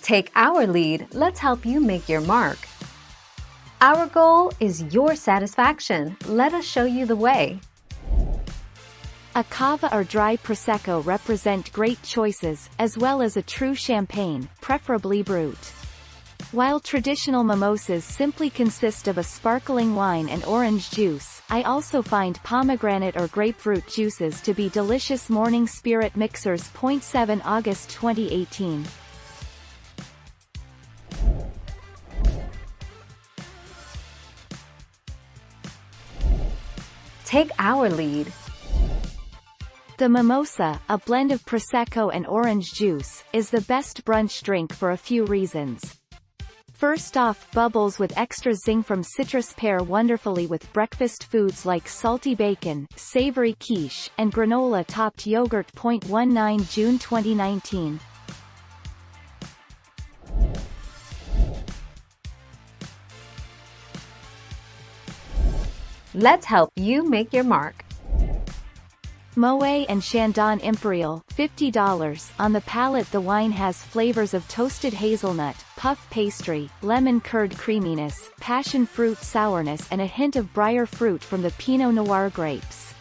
Take our lead, let's help you make your mark. Our goal is your satisfaction. Let us show you the way. A cava or dry Prosecco represent great choices, as well as a true champagne, preferably brut. While traditional mimosas simply consist of a sparkling wine and orange juice, I also find pomegranate or grapefruit juices to be delicious morning spirit mixers. 7 August 2018. Take our lead. The mimosa, a blend of Prosecco and orange juice, is the best brunch drink for a few reasons. First off, bubbles with extra zing from citrus pair wonderfully with breakfast foods like salty bacon, savory quiche, and granola-topped yogurt. 19 June 2019. Let's help you make your mark. Moet and Chandon Imperial, $50. On the palate, the wine has flavors of toasted hazelnut, puff pastry, lemon curd creaminess, passion fruit sourness and a hint of briar fruit from the Pinot Noir grapes.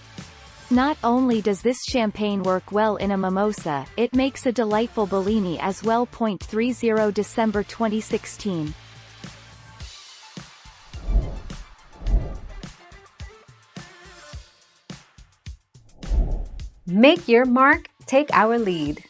Not only does this champagne work well in a mimosa, it makes a delightful Bellini as well. 30 December 2016. Make your mark, take our lead.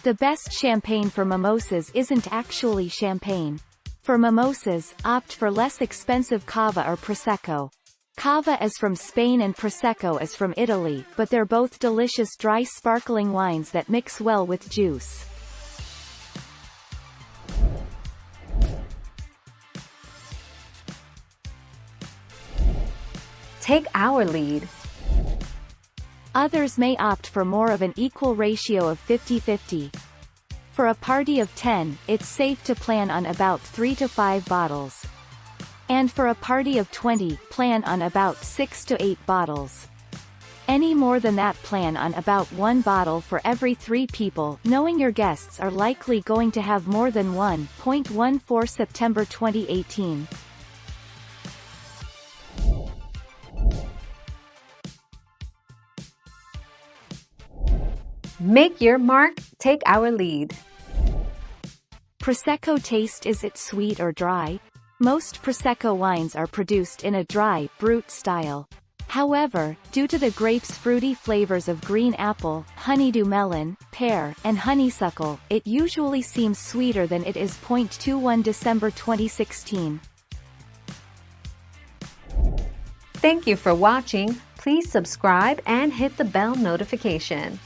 The best champagne for mimosas isn't actually champagne. For mimosas, opt for less expensive cava or Prosecco. Cava is from Spain and Prosecco is from Italy, but they're both delicious dry sparkling wines that mix well with juice. Take our lead. Others may opt for more of an equal ratio of 50-50. For a party of 10, it's safe to plan on about 3 to 5 bottles. And for a party of 20, plan on about 6 to 8 bottles. Any more than that, plan on about 1 bottle for every 3 people, knowing your guests are likely going to have more than one. 14 September 2018. Make your mark, take our lead. Prosecco taste. Is it sweet or dry? Most Prosecco wines are produced in a dry, brut style. However, due to the grape's fruity flavors of green apple, honeydew melon, pear, and honeysuckle, it usually seems sweeter than it is. 21 December 2016. Thank you for watching. Please subscribe and hit the bell notification.